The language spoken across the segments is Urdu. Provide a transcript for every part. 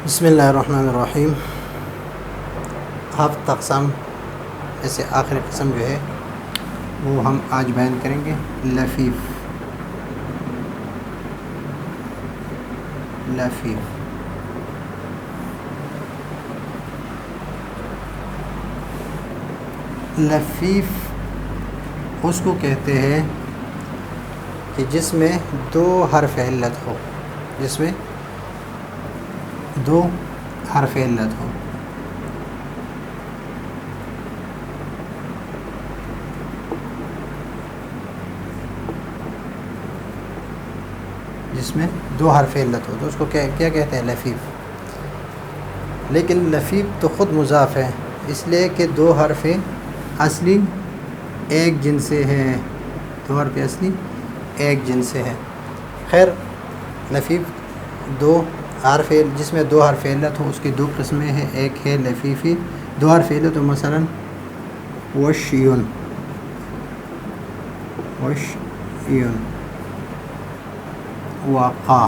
بسم اللہ الرحمن الرحیم۔ ہفت اقسام میں سے آخری قسم جو ہے وہ ہم آج بیان کریں گے، لفیف۔ لفیف اس کو کہتے ہیں کہ جس میں دو حرف علت ہو، جس میں دو حرف علت ہو۔ جس میں دو حرف علت ہو تو اس کو کیا کہتے ہیں؟ لفیف۔ لیکن لفیف تو خود مضاف ہے، اس لیے کہ دو حرف اصلی ایک جن سے ہیں، دو حرف اصلی ایک جن سے ہیں۔ خیر، لفیف دو حرف جس میں دو حرف علت ہو اس کی دو قسمیں ہیں، ایک ہے لفیفی دو حرف علت ہو، مثلا وشیون، وقا،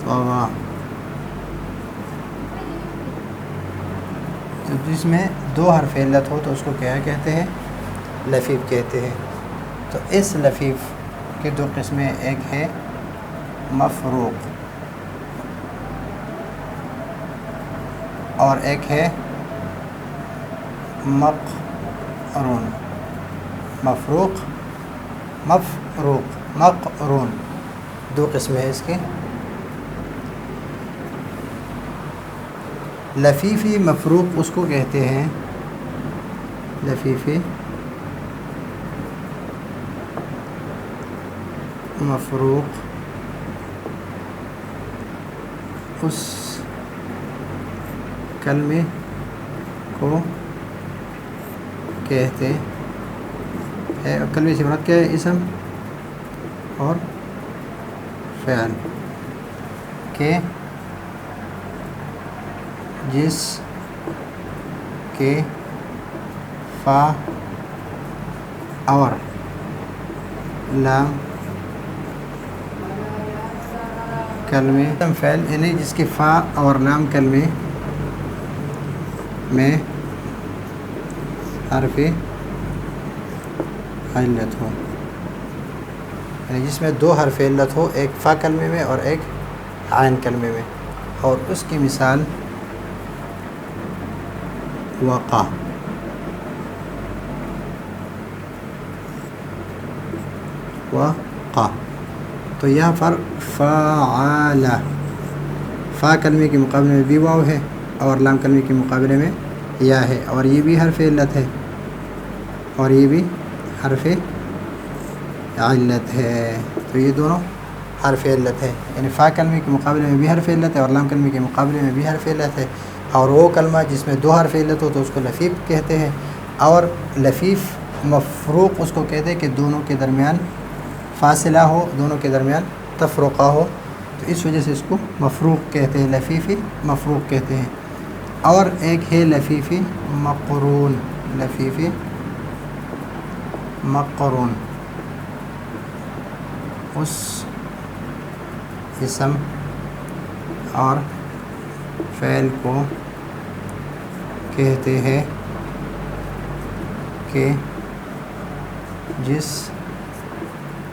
طوا۔ تو جس میں دو حرف علت ہو تو اس کو کیا کہتے ہیں؟ لفیف کہتے ہیں۔ تو اس لفیف کے دو قسمیں، ایک ہے مفروق اور ایک ہے مقرون۔ مقرون دو قسمیں ہیں اس کی۔ لفیفی مفروق اس کو کہتے ہیں، لفیفی مفروق اس کلمے کو کہتے ہیں، کلمے سے مراد کیا ہے؟ اسم اور فعل کے جس کے فا اور لام کلمے، فعل یعنی جس کے فا اور لام کلمے میں حرف علت ہو، یعنی جس میں دو حرف علت ہو، ایک فا کلمے میں اور ایک عین کلمے میں۔ اور اس کی مثال وقع، تو یہاں پر فعال، فا کلمے کے مقابلے میں بھی واو ہے اور لام کلمے کے مقابلے میں یا ہے، اور یہ بھی حرف علت ہے اور یہ بھی حرف علت ہے۔ تو یہ دونوں حرف علت ہے، یعنی فا کلمے کے مقابلے میں بھی حرف علت ہے اور لام کلمے کے مقابلے میں بھی حرف علت ہے۔ اور وہ کلمہ جس میں دو حرف علت ہو تو اس کو لفیف کہتے ہیں، اور لفیف مفروق اس کو کہتے ہیں کہ دونوں کے درمیان فاصلہ ہو، دونوں کے درمیان تفرقہ ہو، تو اس وجہ سے اس کو مفروق کہتے ہیں، لفیفی مفروق کہتے ہیں۔ اور ایک ہے لفیفی مقرون، لفیفی مقرون اس اسم اور فعل کو کہتے ہیں کہ جس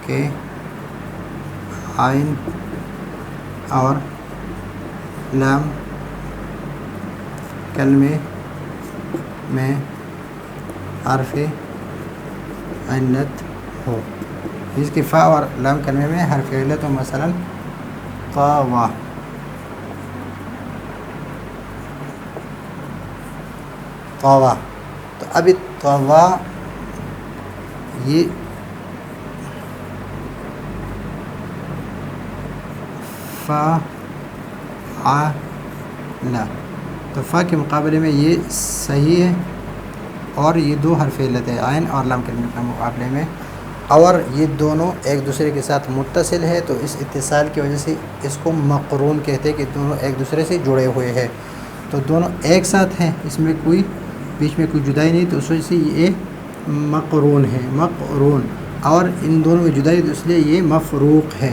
کے عین اور لام کلمے میں حرف علت ہو، جس کی فا اور لام کلمے میں حرف علت ہو، مثلا طوا، طوا۔ تو ابھی طوا یہ فعل، تو فا کے مقابلے میں یہ صحیح ہے اور یہ دو حرف علت ہے، عین اور لام کلمے کے مقابلے میں، اور یہ دونوں ایک دوسرے کے ساتھ متصل ہے، تو اس اتصال کی وجہ سے اس کو مقرون کہتے ہیں کہ دونوں ایک دوسرے سے جڑے ہوئے ہیں، تو دونوں ایک ساتھ ہیں، اس میں کوئی بیچ میں کوئی جدائی نہیں، تو اس وجہ سے یہ مقرون ہے، مقرون، اور ان دونوں میں جدائی تو اس لیے یہ مفروق ہے،